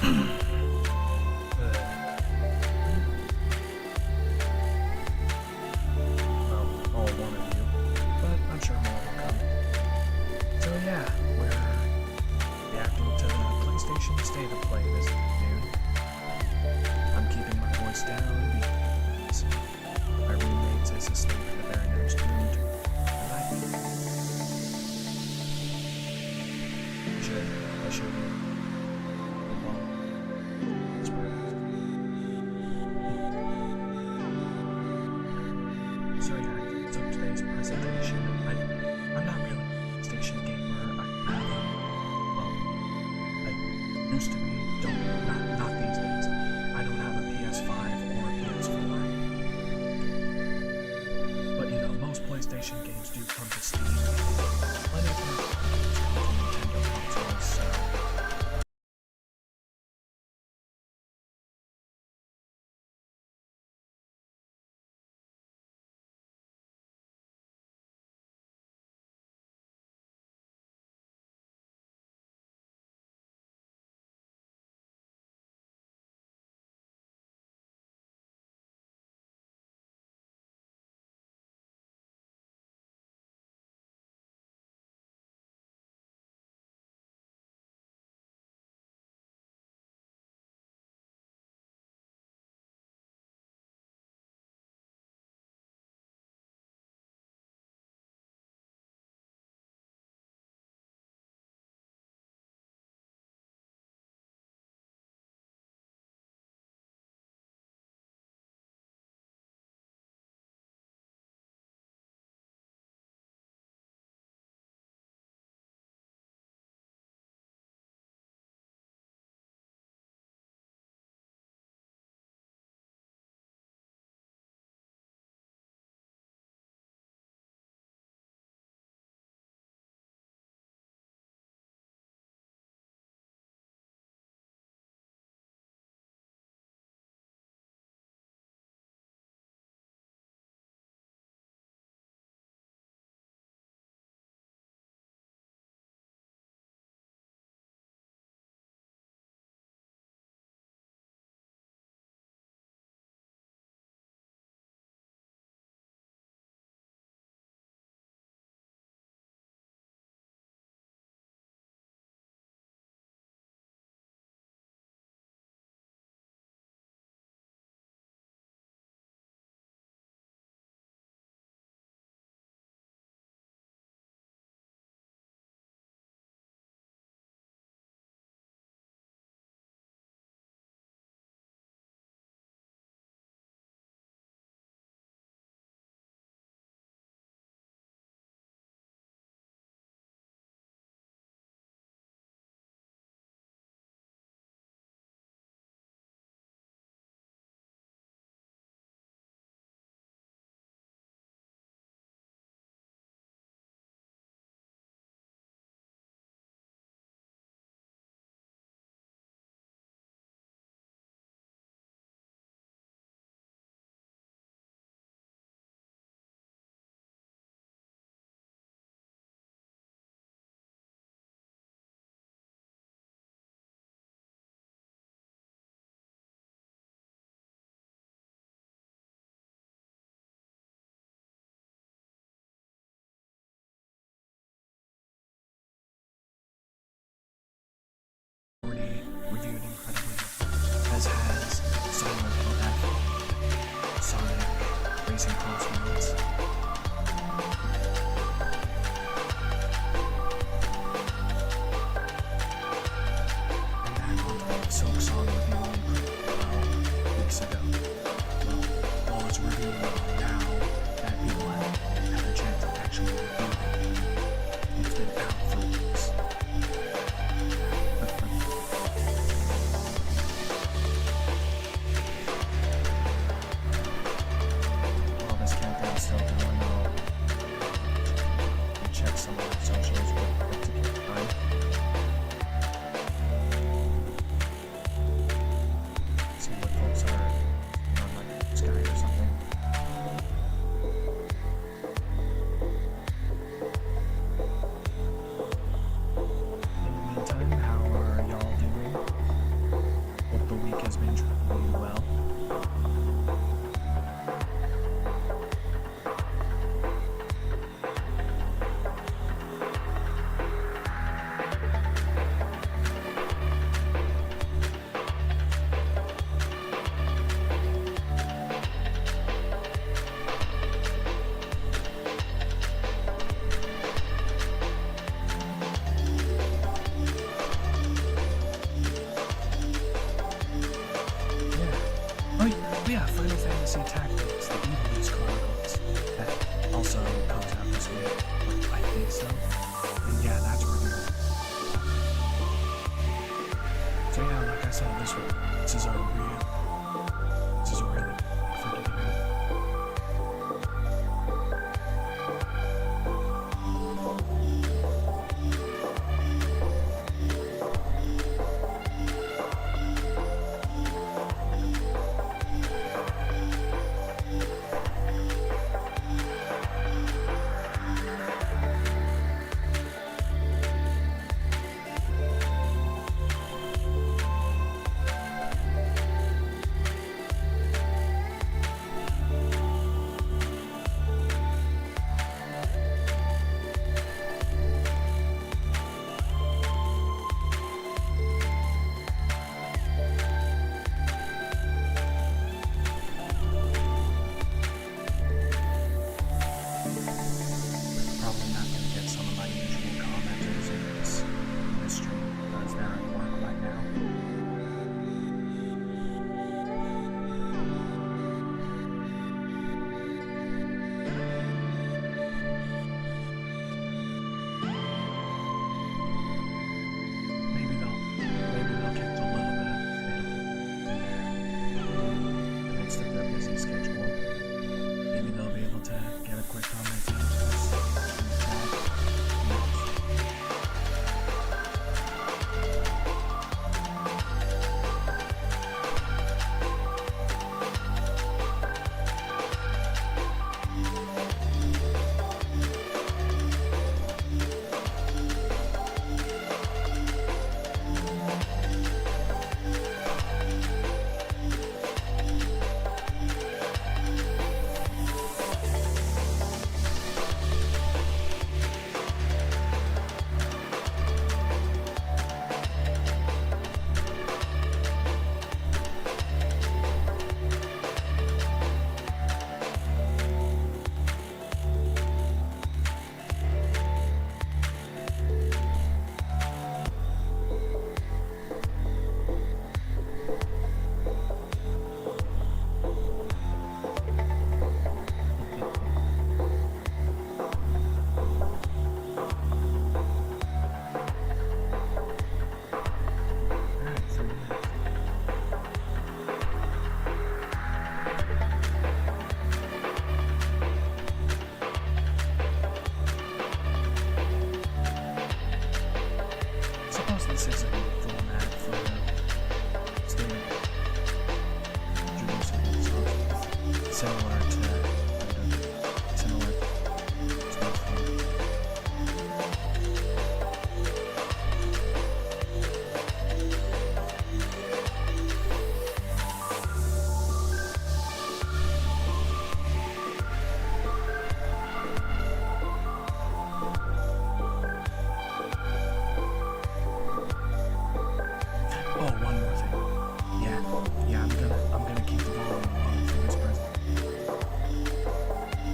all one of you, but I'm sure more will come. So yeah, we're reacting to the PlayStation State of Play this afternoon. I'm keeping my voice down because my roommate is asleep in the very next room to I should So yeah, so today's presentation, I'm not really a PlayStation gamer. I used to be, not these days. I don't have a PS5 or a PS4. But you know, most PlayStation games do come to Steam. Plenty of them come to Nintendo consoles, so reviewed incredibly, as has Silent Hill F, Sonic, Racing Crossroads. And then on top of Silk Song reviewing 12 weeks ago. Well, it's reviewing now that people have had a chance to actually review the game. It's been out for weeks. Still going on. Check some of the socials real quick to keep time. See what folks are on, like Sky or something. yeah, Final Fantasy Tactics, the Evil East Chronicles. That also comes out this week. I think so. And yeah, that's really good. So yeah, like I said, this is a really freaking game. This is a format for standard Jerusalem, so similar to smartphone. Oh, one more thing. Yeah, I'm gonna keep the volume on for this present.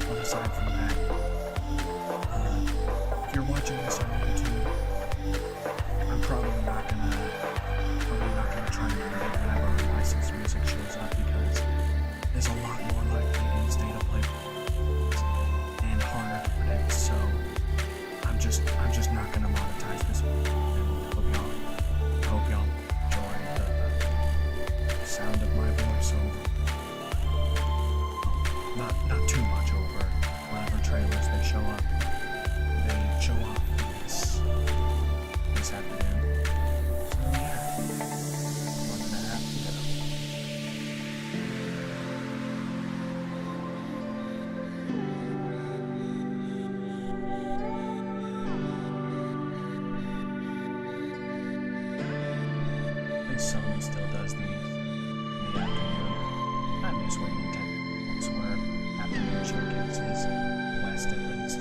But aside from that, if you're watching this on YouTube, I'm probably not gonna try and read it whenever licensed music shows up because there's a lot more likely in state of play and harder to predict. So I'm just not gonna monetize this one. And I hope y'all sound of my voice over. Not too much over whatever trailers they show up. They show up this afternoon. So yeah, 1.5 to go. I think Sony still does these. I'm just waiting to swerve afternoon showcases, west at least.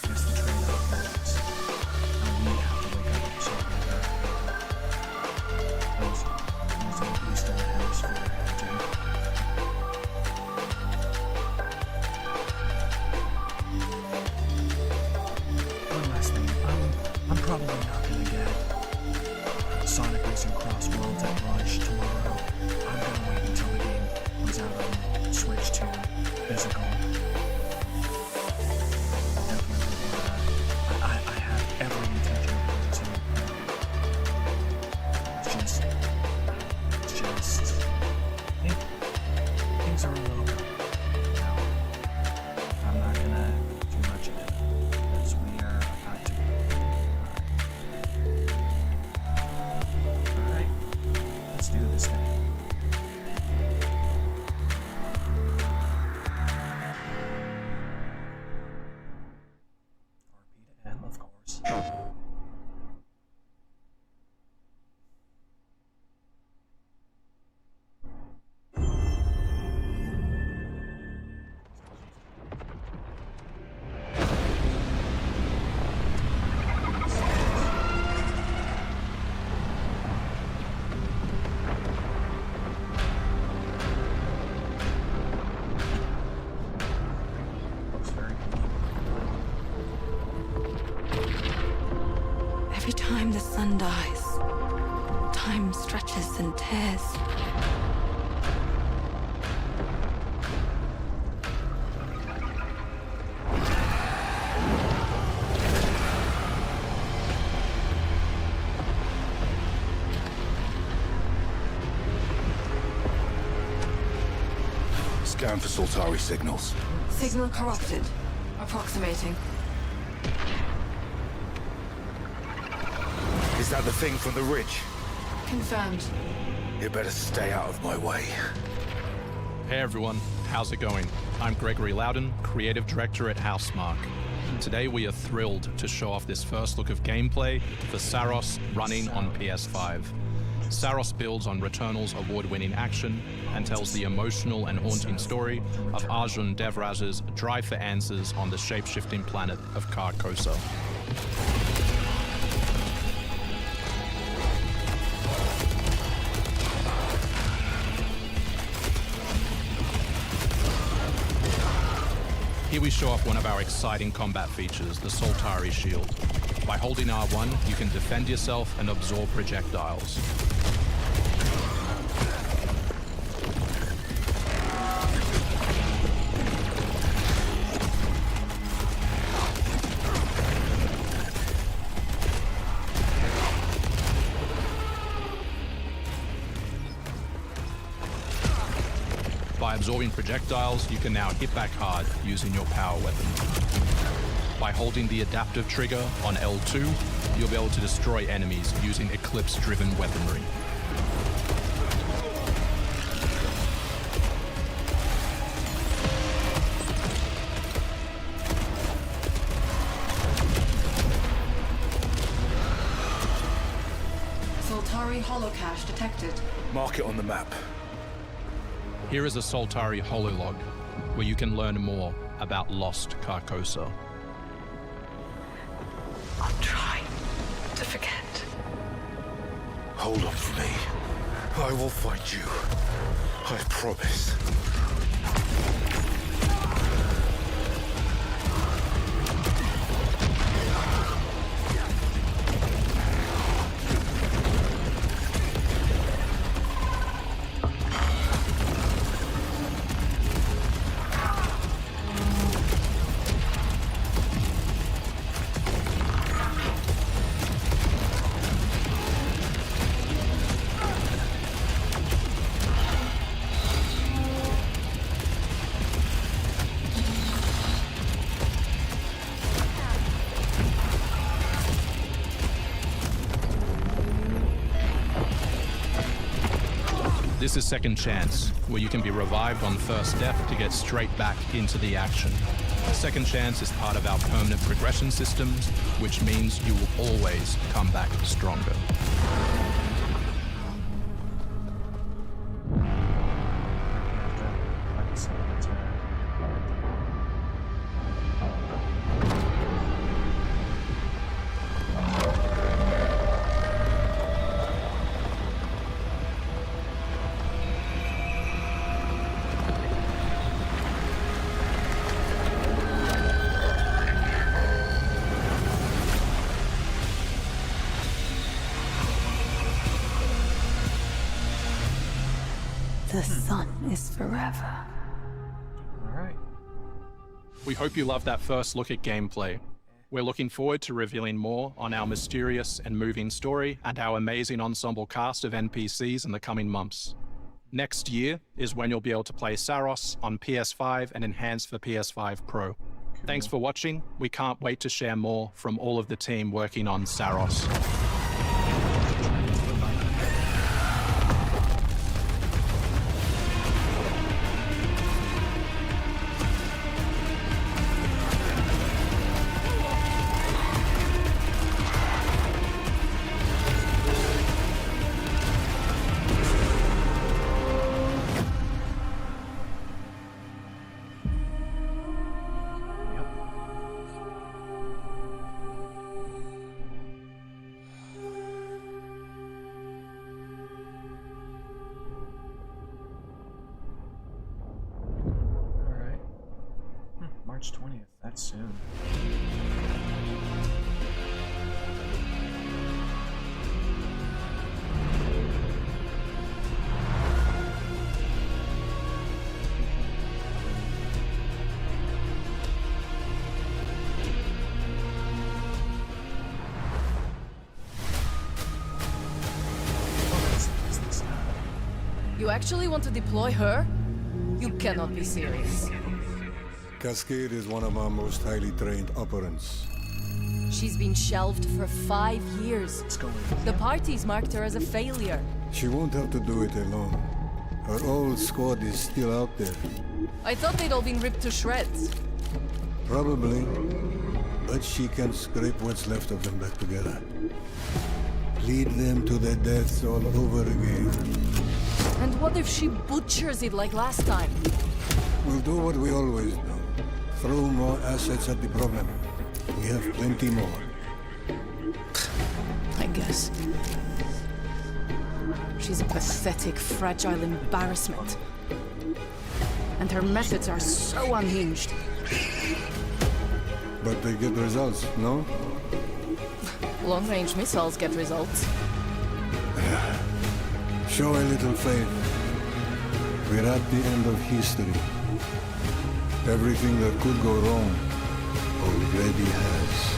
I guess the trade-off is we have to wake up so those in the Eastern Hemisphere have to. One last thing, I'm probably not gonna get Sonic Racing Cross Worlds at launch tomorrow. I'm gonna wait until the game comes out on Switch 2 physical. Definitely, I have every intention to. It's just, things are a little. I'm not gonna do much of it because we are about to. Alright, let's do this thing. RP to M, of course. Every time the sun dies, time stretches and tears. Scan for Soltari signals. Signal corrupted. Approximating. Is that the thing from the ridge? Confirmed. You better stay out of my way. Hey everyone, how's it going? I'm Gregory Loudon, Creative Director at Housemarque. Today we are thrilled to show off this first look of gameplay for Saros running on PS5. Saros builds on Returnal's award-winning action and tells the emotional and haunting story of Arjun Devraj's drive for answers on the shape-shifting planet of Carcosa. Here we show off one of our exciting combat features, the Soltari Shield. By holding R1, you can defend yourself and absorb projectiles. By absorbing projectiles, you can now hit back hard using your power weapon. By holding the adaptive trigger on L2, you'll be able to destroy enemies using Eclipse-driven weaponry. Soltari holocache detected. Mark it on the map. Here is a Soltari hololog, where you can learn more about lost Carcosa. I'll try to forget. Hold on for me. I will find you. I promise. This is Second Chance, where you can be revived on first death to get straight back into the action. Second Chance is part of our permanent progression systems, which means you will always come back stronger. the sun is forever. Alright. We hope you loved that first look at gameplay. We're looking forward to revealing more on our mysterious and moving story and our amazing ensemble cast of NPCs in the coming months. Next year is when you'll be able to play Saros on PS5 and enhanced for PS5 Pro. Thanks for watching. We can't wait to share more from all of the team working on Saros. March 20th, that's soon. You actually want to deploy her? You cannot be serious. Cascade is one of our most highly trained operants. She's been shelved for 5 years. What's going The parties marked her as a failure. She won't have to do it alone. Her old squad is still out there. I thought they'd all been ripped to shreds. Probably. But she can scrape what's left of them back together. Lead them to their deaths all over again. And what if she butchers it like last time? We'll do what we always do. Throw more assets at the problem. We have plenty more. I guess. She's a pathetic, fragile embarrassment. And her methods are so unhinged. But they get results, no? Long-range missiles get results. Show a little faith. We're at the end of history. Everything that could go wrong already has.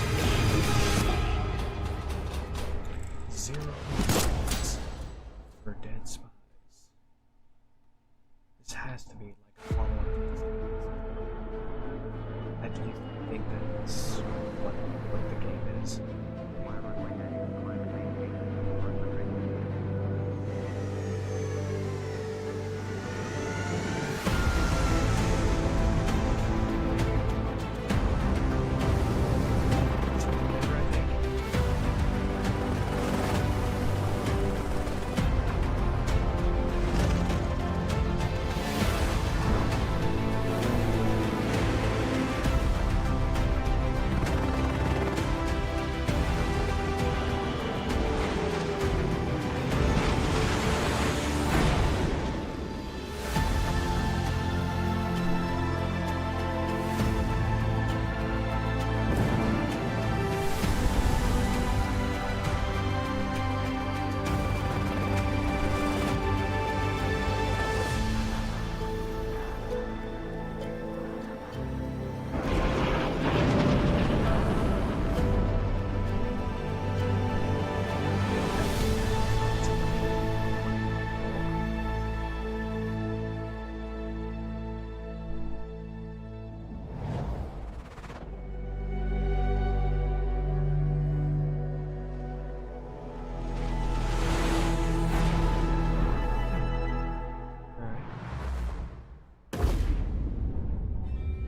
0 points for dead spies. This has to be like a follow-up to this. Do you think that's what the game is?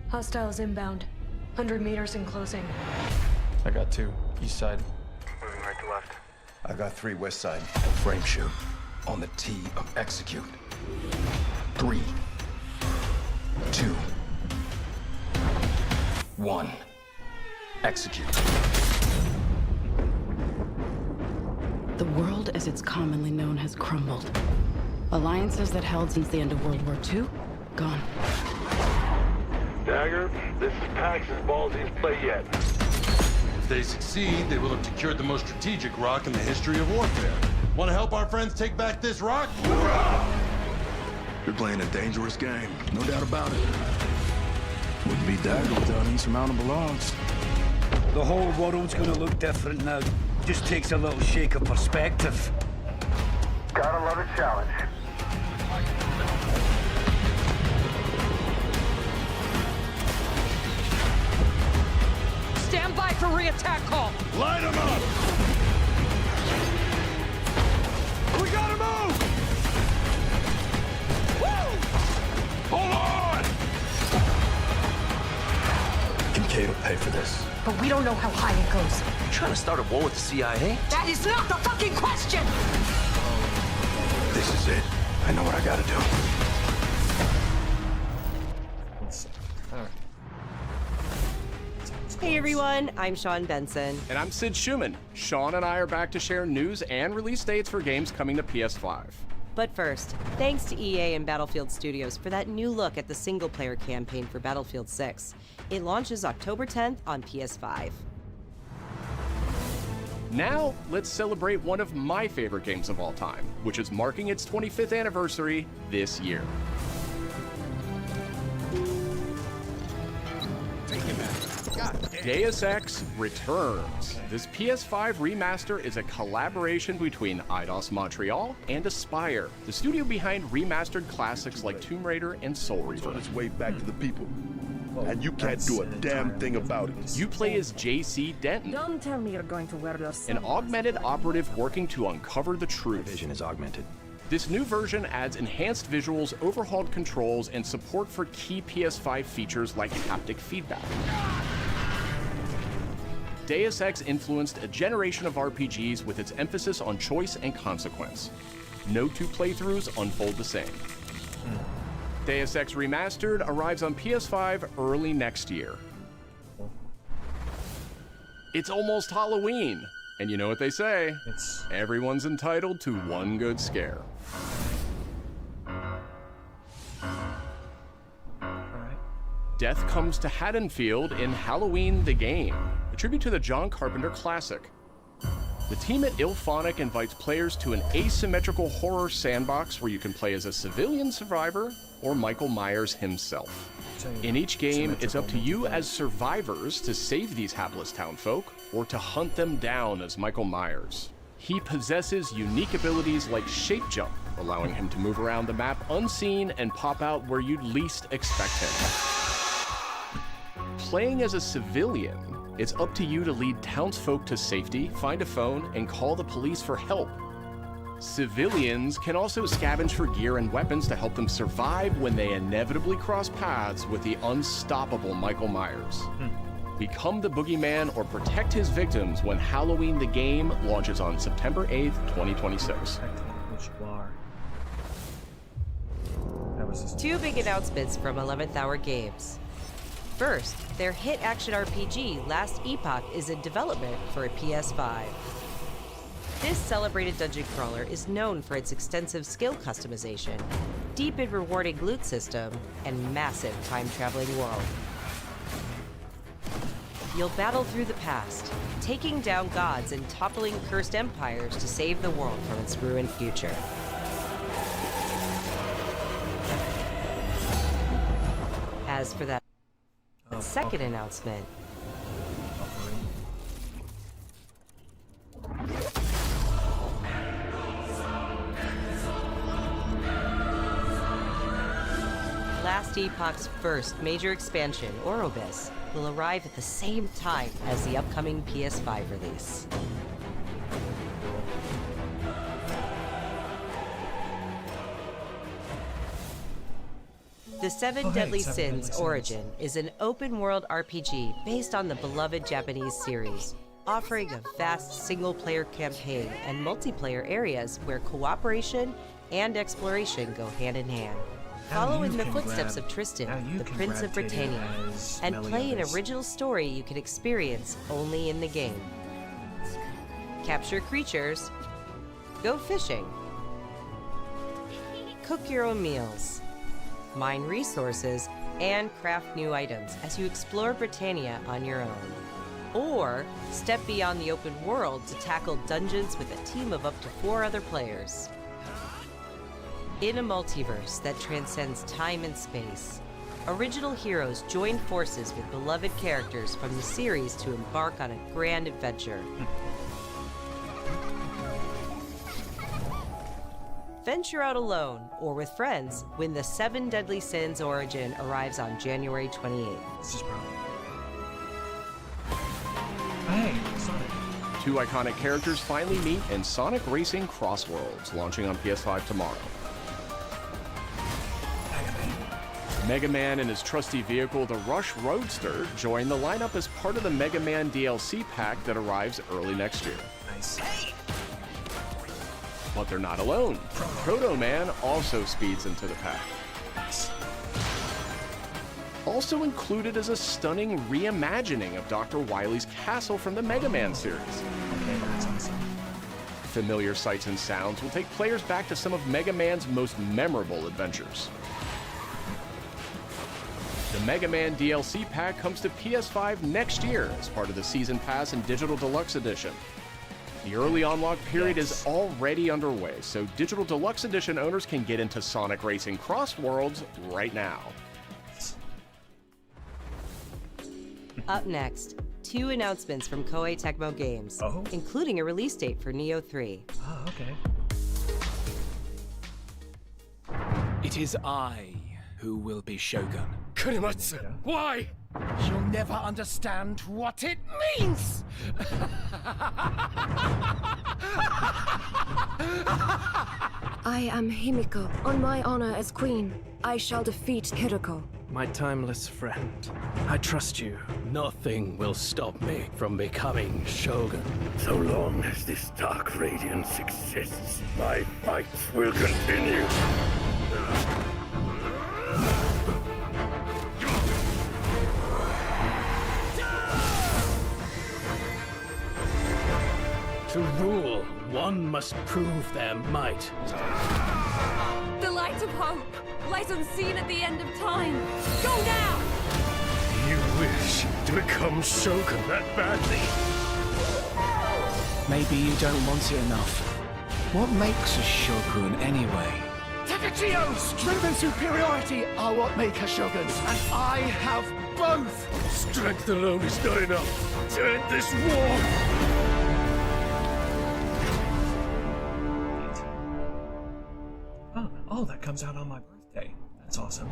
Hostiles inbound. 100 meters in closing. I got 2. East side. Moving right to left. I got 3 west side. Frame shoot. On the T of execute. 3, 2, 1. Execute. The world as it's commonly known has crumbled. Alliances that held since the end of World War II, gone. Dagger, this is Pax's ballsiest play yet. If they succeed, they will have secured the most strategic rock in the history of warfare. Want to help our friends take back this rock? Hoorah! You're playing a dangerous game, no doubt about it. Wouldn't be Dago without insurmountable odds. The whole world's gonna look different now. Just takes a little shake of perspective. Gotta love a challenge. Stand by for re-attack call. Light him up! We gotta move! Woo! Hold on! Kincaid will pay for this. But we don't know how high it goes. You trying to start a war with the CIA? That is not the fucking question! This is it. I know what I gotta do. Alright. Hey everyone, I'm Sean Benson. And I'm Sid Schumann. Sean and I are back to share news and release dates for games coming to PS5. But first, thanks to EA and Battlefield Studios for that new look at the single-player campaign for Battlefield 6. It launches October 10th on PS5. Now, let's celebrate one of my favorite games of all time, which is marking its 25th anniversary this year. Deus Ex returns. This PS5 remaster is a collaboration between Eidos Montreal and Aspyr, the studio behind remastered classics like Tomb Raider and Soul Reaver. It's on its way back to the people. And you can't do a damn thing about it. You play as JC Denton, Don't tell me you're going to wear your an augmented operative working to uncover the truth. Vision is augmented. This new version adds enhanced visuals, overhauled controls, and support for key PS5 features like haptic feedback. Deus Ex influenced a generation of RPGs with its emphasis on choice and consequence. No two playthroughs unfold the same. Deus Ex Remastered arrives on PS5 early next year. It's almost Halloween, and you know what they say, everyone's entitled to one good scare. Death comes to Haddonfield in Halloween the Game, a tribute to the John Carpenter classic. The team at VGAfanatic invites players to an asymmetrical horror sandbox where you can play as a civilian survivor or Michael Myers himself. In each game, it's up to you as survivors to save these hapless townfolk or to hunt them down as Michael Myers. He possesses unique abilities like shape jump, allowing him to move around the map unseen and pop out where you'd least expect him. Playing as a civilian, it's up to you to lead townsfolk to safety, find a phone, and call the police for help. Civilians can also scavenge for gear and weapons to help them survive when they inevitably cross paths with the unstoppable Michael Myers. Become the boogeyman or protect his victims when Halloween the Game launches on September 8th, 2026. Two big announcements from 11th Hour Games. First, their hit action RPG Last Epoch is in development for a PS5. This celebrated dungeon crawler is known for its extensive skill customization, deep and rewarding loot system, and massive time-traveling world. You'll battle through the past, taking down gods and toppling cursed empires to save the world from its ruined future. As for that second announcement, Last Epoch's first major expansion, Orobis, will arrive at the same time as the upcoming PS5 release. The Seven Deadly Sins Origin is an open-world RPG based on the beloved Japanese series, offering a vast single-player campaign and multiplayer areas where cooperation and exploration go hand in hand. Follow in the footsteps of Tristan, the Prince of Britannia, and play an original story you can experience only in the game. Capture creatures, go fishing, cook your own meals, mine resources, and craft new items as you explore Britannia on your own. Or step beyond the open world to tackle dungeons with a team of up to 4 other players. In a multiverse that transcends time and space, original heroes join forces with beloved characters from the series to embark on a grand adventure. Venture out alone or with friends when the Seven Deadly Sins Origin arrives on January 28th. This is bro. Hey, Sonic. Two iconic characters finally meet in Sonic Racing Cross Worlds, launching on PS5 tomorrow. Mega Man and his trusty vehicle, the Rush Roadster, join the lineup as part of the Mega Man DLC pack that arrives early next year. Nice. But they're not alone. Proto Man also speeds into the pack. Nice. Also included is a stunning reimagining of Dr. Wily's castle from the Mega Man series. Okay, that's awesome. Familiar sights and sounds will take players back to some of Mega Man's most memorable adventures. The Mega Man DLC pack comes to PS5 next year as part of the Season Pass and Digital Deluxe Edition. The early unlock period is already underway, so Digital Deluxe Edition owners can get into Sonic Racing Cross Worlds right now. Up next, 2 announcements from Koei Tecmo Games, including a release date for Neo 3. Oh, okay. It is I who will be Shogun. Kurimatsu, why? You'll never understand what it means! I am Himiko. On my honor as queen, I shall defeat Hiroko. My timeless friend, I trust you. Nothing will stop me from becoming Shogun. So long as this dark radiance exists, my fights will continue. To rule, one must prove their might. The light of hope lies unseen at the end of time. Go now! You wish to become Shogun that badly? Maybe you don't want it enough. What makes a Shogun anyway? Takachio! Strength and superiority are what make a Shogun, and I have both! Strength alone is not enough to end this war! Oh, that comes out on my birthday. That's awesome.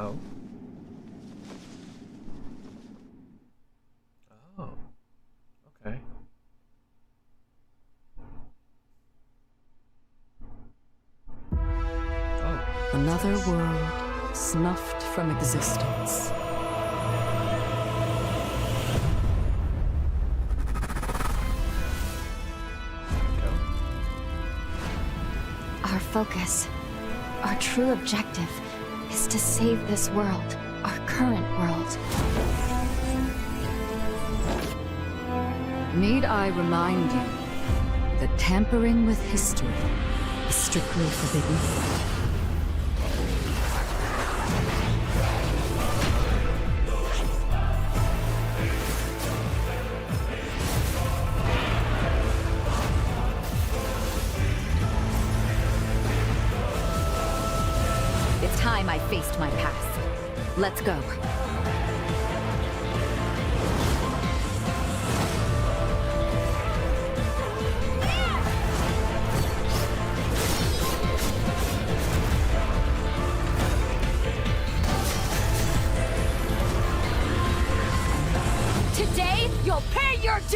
Oh. Oh. Okay. Oh. Another world snuffed from existence. Our focus, our true objective, is to save this world, our current world. Need I remind you that tampering with history is strictly forbidden? It's time I faced my past. Let's go.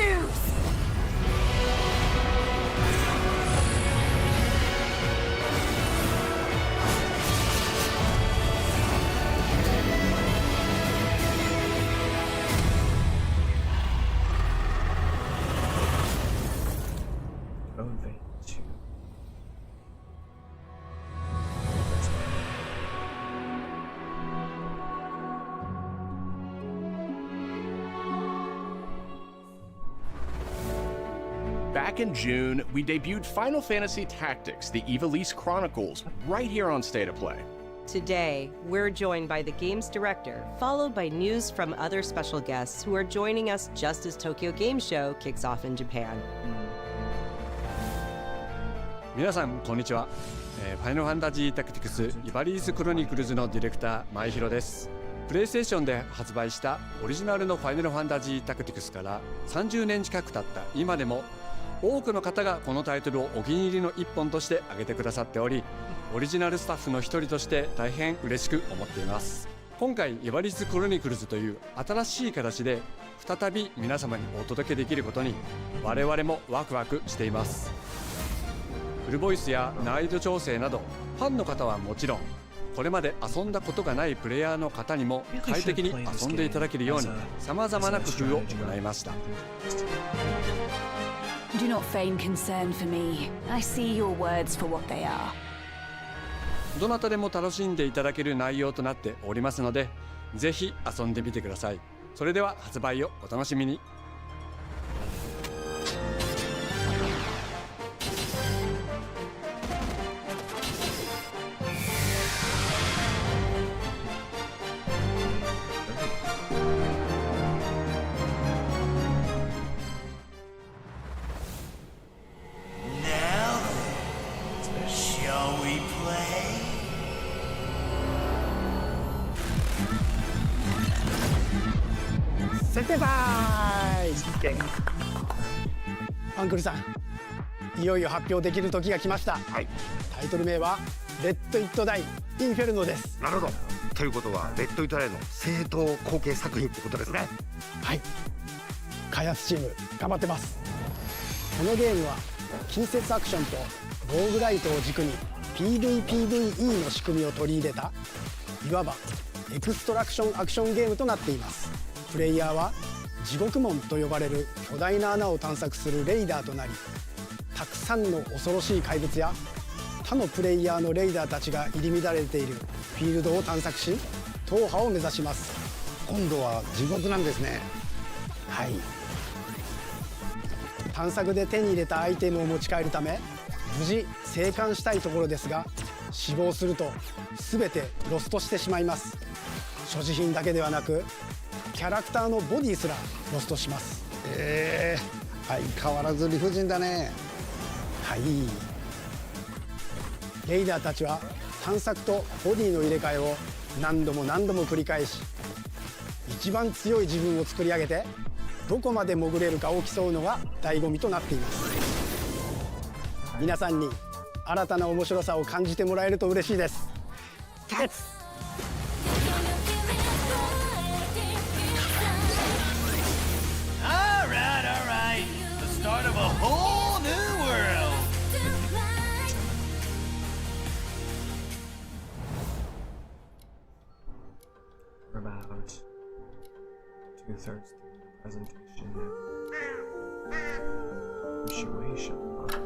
choose! Elevate to. Back in June, we debuted Final Fantasy Tactics, the Ivalice Chronicles, right here on State of Play. Today, we're joined by the game's director, followed by news from other special guests who are joining us just as Tokyo Game Show kicks off in Japan. 皆さんこんにちは、ファイナルファンタジータクティクスイバリースクロニクルズのディレクター前広です。プレイステーションで発売したオリジナルのファイナルファンタジータクティクスから30年近く経った今でも多くの方がこのタイトルをお気に入りの一本として挙げてくださっており、オリジナルスタッフの一人として大変嬉しく思っています。今回イバリースクロニクルズという新しい形で再び皆様にお届けできることに我々もワクワクしています。フルボイスや難易度調整などファンの方はもちろん、これまで遊んだことがないプレイヤーの方にも快適に遊んでいただけるように様々な工夫を行いました。 Do not feign concern for me. I see your words for what they are. どなたでも楽しんでいただける内容となっておりますので、ぜひ遊んでみてください。それでは発売をお楽しみに。 設定隊アンクルさん、いよいよ発表できる時が来ました。タイトル名はレッド・イット・ダイ・インフェルノです。なるほど。ということはレッド・イット・ダイの正当後継作品ってことですね。はい、開発チーム頑張ってます。このゲームは近接アクションとローグライトを軸に PVPVE の仕組みを取り入れたいわばエクストラクションアクションゲームとなっています。プレイヤーは地獄門と呼ばれる巨大な穴を探索するレイダーとなり、たくさんの恐ろしい怪物や他のプレイヤーのレイダーたちが入り乱れているフィールドを探索し、踏破を目指します。今度は地獄なんですね。はい、探索で手に入れたアイテムを持ち帰るため無事生還したいところですが、死亡すると全てロストしてしまいます。所持品だけではなくキャラクターのボディすらロストします。相変わらず理不尽だね。はい、レイダーたちは探索とボディの入れ替えを何度も何度も繰り返し、一番強い自分を作り上げてどこまで潜れるかを競うのが醍醐味となっています。皆さんに新たな面白さを感じてもらえると嬉しいです。Alright. The start of a whole new world. We're about 2/3 through the presentation now. Shueisha, huh?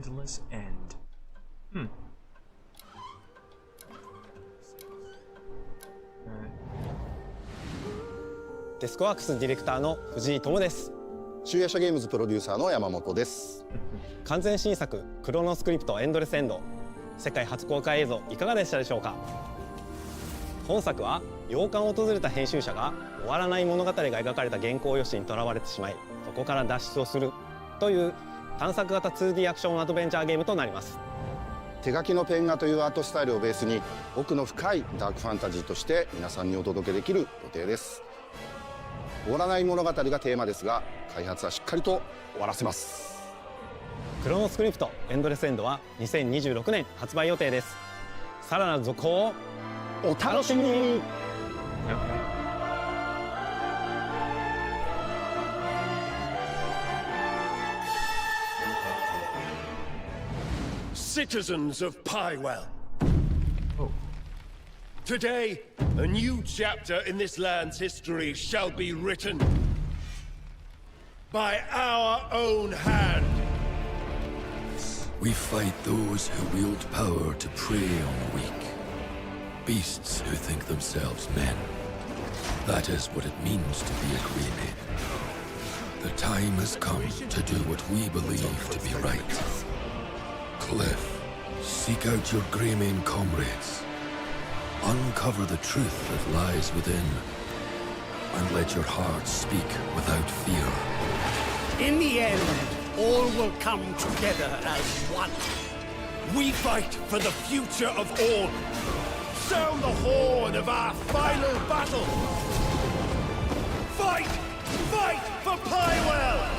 endless end. Alright. デスクワークスディレクターの藤井智です。集英社ゲームズプロデューサーの山本です。完全新作クロノスクリプトエンドレスエンド、世界初公開映像いかがでしたでしょうか。本作は洋館を訪れた編集者が終わらない物語が描かれた原稿用紙にとらわれてしまい、そこから脱出をするという探索型 2D アクションアドベンチャーゲームとなります。手書きのペン画というアートスタイルをベースに奥の深いダークファンタジーとして皆さんにお届けできる予定です。終わらない物語がテーマですが、開発はしっかりと終わらせます。クロノスクリプトエンドレスエンドは2026年発売予定です。さらなる続報をお楽しみに。Citizens of Pywell. Today, a new chapter in this land's history shall be written by our own hand. We fight those who wield power to prey on the weak. Beasts who think themselves men. That is what it means to be a Greyman. The time has come to do what we believe to be right. Cliff, seek out your Greyman comrades. Uncover the truth that lies within, and let your heart speak without fear. In the end, all will come together as one. We fight for the future of all. Sound the horn of our final battle. Fight! Fight for Pywell!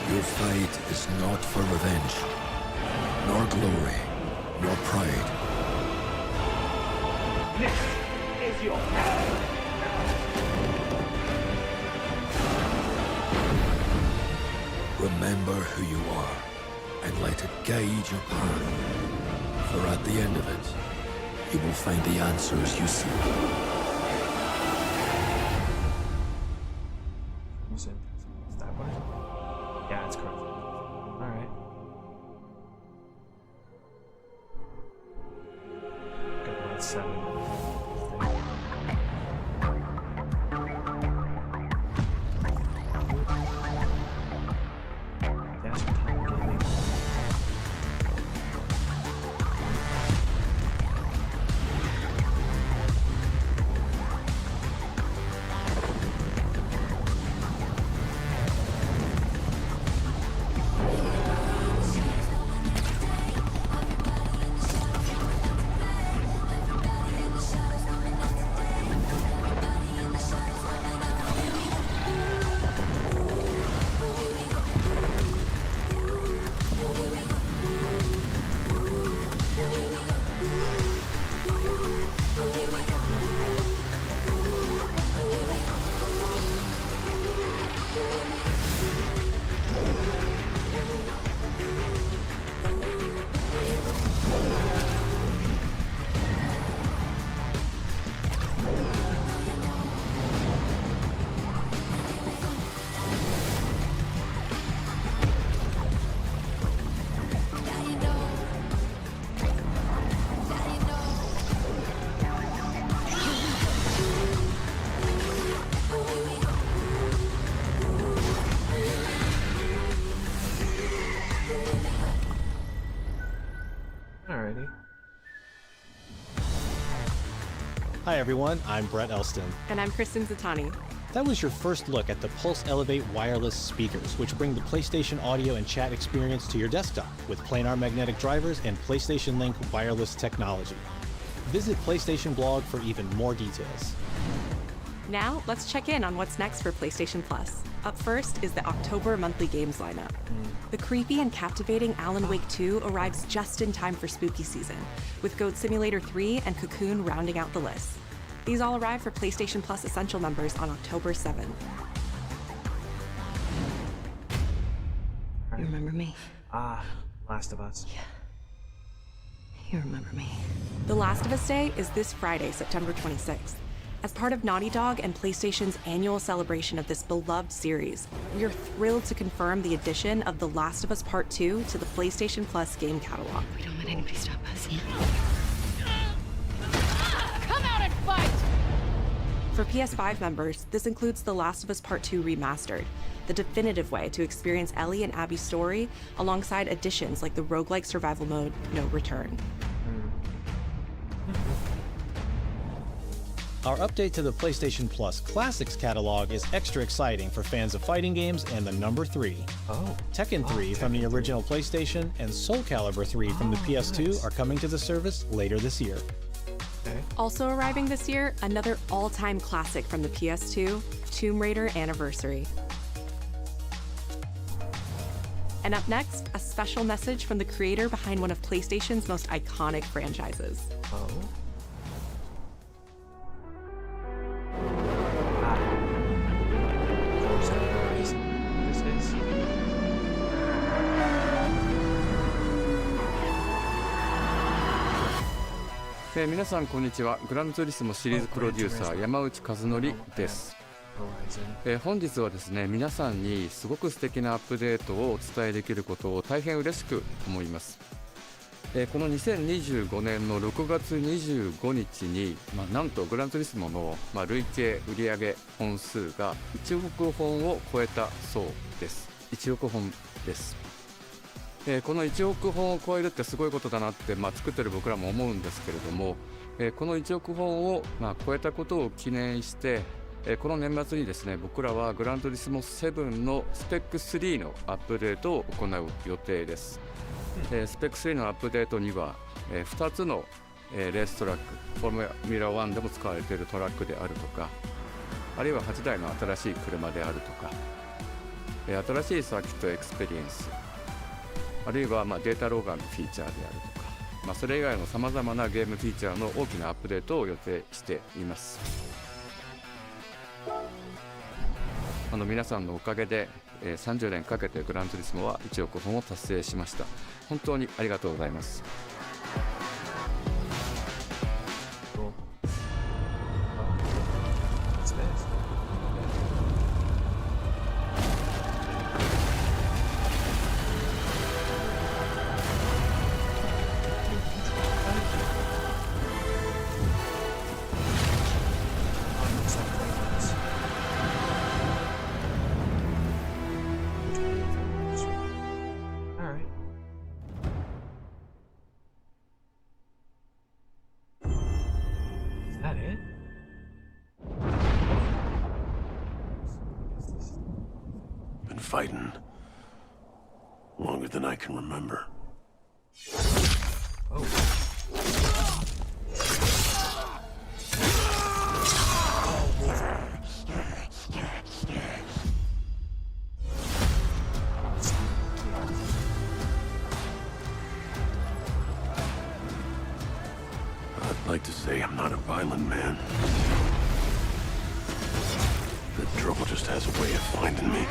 Your fight is not for revenge, nor glory, nor pride. This is your hour. Remember who you are, and let it guide your path. For at the end of it, you will find the answers you seek. You said it's that way? Yeah, it's correct. Alright. Got about 7. Alrighty. Hi everyone, I'm Brett Elston. And I'm Kristen Zatani. That was your first look at the Pulse Elevate wireless speakers, which bring the PlayStation audio and chat experience to your desktop with planar magnetic drivers and PlayStation Link wireless technology. Visit PlayStation Blog for even more details. Now, let's check in on what's next for PlayStation Plus. Up first is the October monthly games lineup. The creepy and captivating Alan Wake 2 arrives just in time for spooky season, with Goat Simulator 3 and Cocoon rounding out the list. These all arrive for PlayStation Plus Essential members on October 7th. You remember me? Ah, Last of Us. Yeah. You remember me. The Last of Us Day is this Friday, September 26th. As part of Naughty Dog and PlayStation's annual celebration of this beloved series, we are thrilled to confirm the addition of The Last of Us Part 2 to the PlayStation Plus game catalog. We don't let anybody stop us. Come out and fight! For PS5 members, this includes The Last of Us Part 2 Remastered, the definitive way to experience Ellie and Abby's story, alongside additions like the roguelike survival mode, No Return. Our update to the PlayStation Plus Classics catalog is extra exciting for fans of fighting games and the number 3. Tekken 3 from the original PlayStation and Soul Calibur 3 from the PS2 are coming to the service later this year. Also arriving this year, another all-time classic from the PS2, Tomb Raider Anniversary. And up next, a special message from the creator behind one of PlayStation's most iconic franchises. This is 皆さんこんにちは。グランツーリスモシリーズプロデューサー山内和則です。本日はですね、皆さんにすごく素敵なアップデートをお伝えできることを大変嬉しく思います。この2025年の6月25日に、なんとグランツーリスモの、累計売上本数が1億本を超えたそうです。1億本です。この1億本を超えるってすごいことだなって、作ってる僕らも思うんですけれども、この1億本を、超えたことを記念して、この年末にですね、僕らはグランツーリスモ7のスペック3のアップデートを行う予定です。スペック3のアップデートには、2つの、レーストラック、フォーミュラ1でも使われているトラックであるとか、あるいは8台の新しい車であるとか、新しいサーキットエクスペリエンス、あるいはデータローガンのフィーチャーであるとか、それ以外のさまざまなゲームフィーチャーの大きなアップデートを予定しています。皆さんのおかげで、30年かけてグランツーリスモは1億本を達成しました。本当にありがとうございます。Been fighting longer than I can remember. I'd like to say I'm not a violent man. The trouble just has a way of finding me.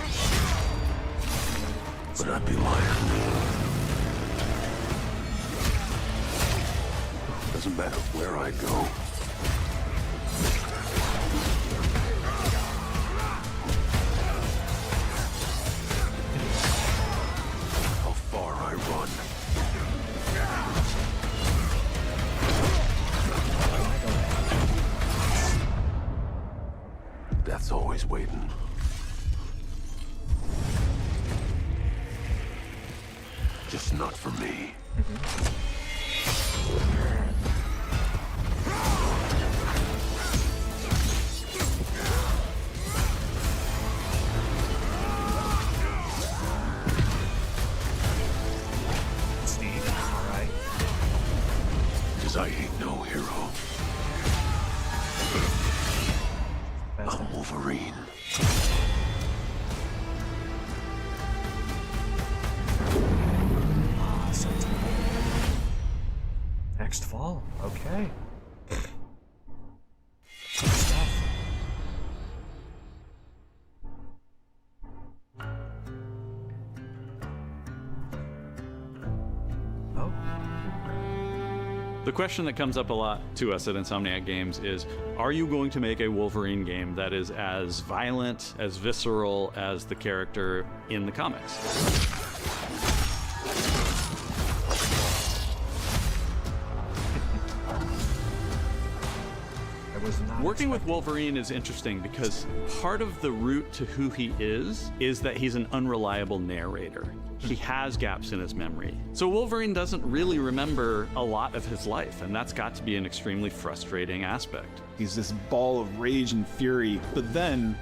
But I'd be lying. Doesn't matter where I go. How far I run. Death's always waiting. Just not for me. Steve, all right. 'Cause I ain't no hero. I'm Wolverine. Next fall, okay. Good stuff. Oh. The question that comes up a lot to us at Insomniac Games is, are you going to make a Wolverine game that is as violent, as visceral as the character in the comics? Working with Wolverine is interesting because part of the route to who he is that he's an unreliable narrator. He has gaps in his memory. So Wolverine doesn't really remember a lot of his life, and that's got to be an extremely frustrating aspect. He's this ball of rage and fury, but then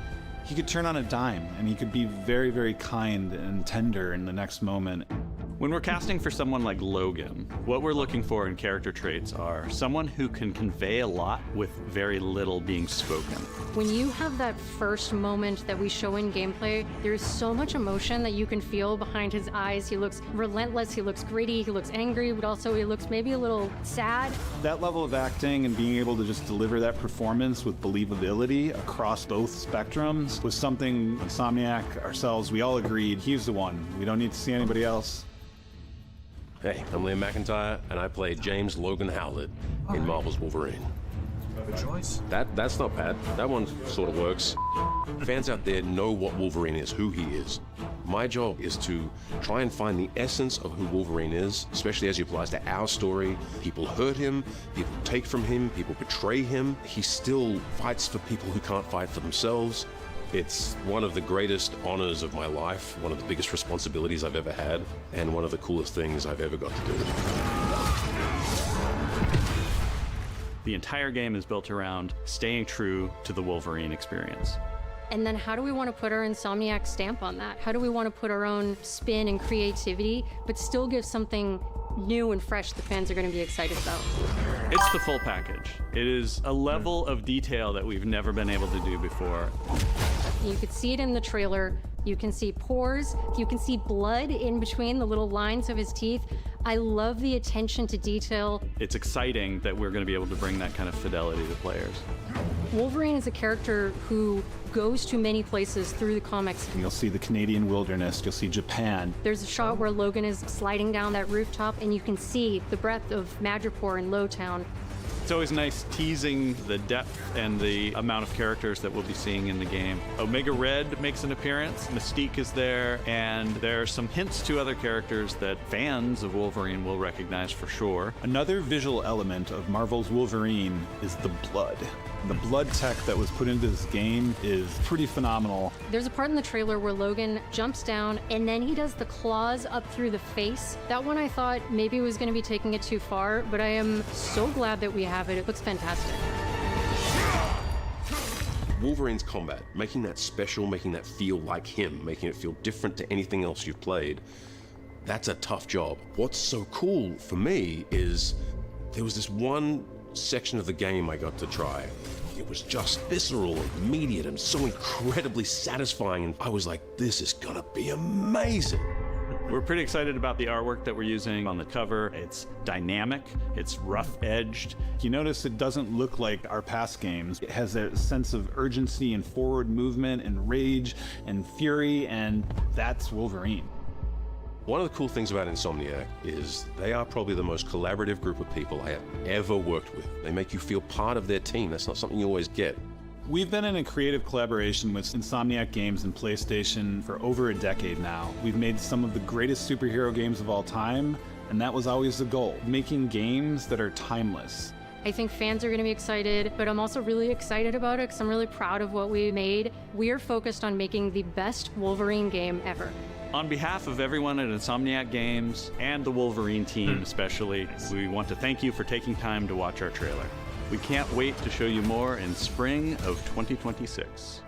he could turn on a dime, and he could be very, very kind and tender in the next moment. When we're casting for someone like Logan, what we're looking for in character traits are someone who can convey a lot with very little being spoken. When you have that first moment that we show in gameplay, there's so much emotion that you can feel behind his eyes. He looks relentless, he looks gritty, he looks angry, but also he looks maybe a little sad. That level of acting and being able to just deliver that performance with believability across both spectrums was something Insomniac, ourselves, we all agreed he's the one. We don't need to see anybody else. Hey, I'm Liam McIntyre, and I play James Logan Howlett in Marvel's Wolverine. Good choice. That's not bad. That one sort of works. Fans out there know what Wolverine is, who he is. My job is to try and find the essence of who Wolverine is, especially as he applies to our story. People hurt him, people take from him, people betray him. He still fights for people who can't fight for themselves. It's one of the greatest honors of my life, one of the biggest responsibilities I've ever had, and one of the coolest things I've ever got to do. The entire game is built around staying true to the Wolverine experience. And then how do we want to put our Insomniac stamp on that? How do we want to put our own spin and creativity, but still give something new and fresh that fans are going to be excited about? It's the full package. It is a level of detail that we've never been able to do before. You could see it in the trailer. You can see pores. You can see blood in between the little lines of his teeth. I love the attention to detail. It's exciting that we're going to be able to bring that kind of fidelity to players. Wolverine is a character who goes to many places through the comics. You'll see the Canadian wilderness, you'll see Japan. There's a shot where Logan is sliding down that rooftop, and you can see the breadth of Madripoor and Lowtown. It's always nice teasing the depth and the amount of characters that we'll be seeing in the game. Omega Red makes an appearance, Mystique is there, and there are some hints to other characters that fans of Wolverine will recognize for sure. Another visual element of Marvel's Wolverine is the blood. The blood tech that was put into this game is pretty phenomenal. There's a part in the trailer where Logan jumps down and then he does the claws up through the face. That one I thought maybe was going to be taking it too far, but I am so glad that we have it. It looks fantastic. Wolverine's combat, making that special, making that feel like him, making it feel different to anything else you've played, that's a tough job. What's so cool for me is there was this one section of the game I got to try. It was just visceral and immediate and so incredibly satisfying, and I was like, this is gonna be amazing. We're pretty excited about the artwork that we're using on the cover. It's dynamic, it's rough-edged. You notice it doesn't look like our past games. It has a sense of urgency and forward movement and rage and fury, and that's Wolverine. One of the cool things about Insomniac is they are probably the most collaborative group of people I have ever worked with. They make you feel part of their team. That's not something you always get. We've been in a creative collaboration with Insomniac Games and PlayStation for over a decade now. We've made some of the greatest superhero games of all time, and that was always the goal, making games that are timeless. I think fans are going to be excited, but I'm also really excited about it because I'm really proud of what we made. We are focused on making the best Wolverine game ever. On behalf of everyone at Insomniac Games and the Wolverine team especially, we want to thank you for taking time to watch our trailer. We can't wait to show you more in spring of 2026.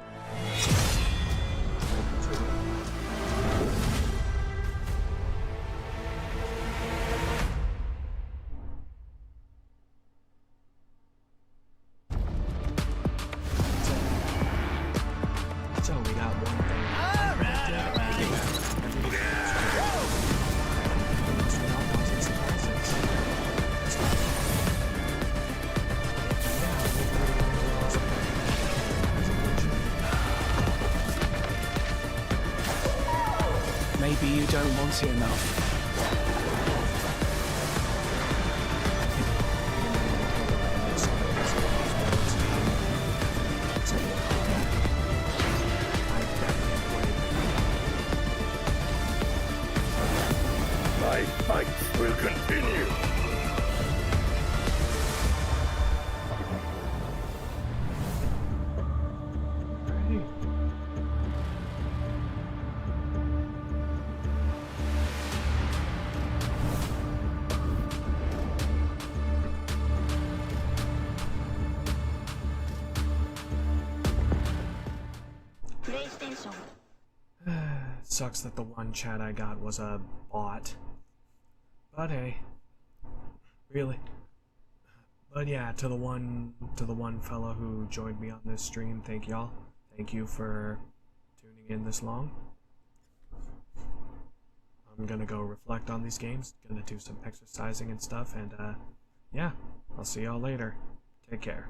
So we got one thing. Maybe you don't want it enough. Sucks that the one chat I got was a bot. But hey, really. But yeah, to the one fellow who joined me on this stream, thank y'all. Thank you for tuning in this long. I'm gonna go reflect on these games, gonna do some exercising and stuff, and yeah, I'll see y'all later. Take care.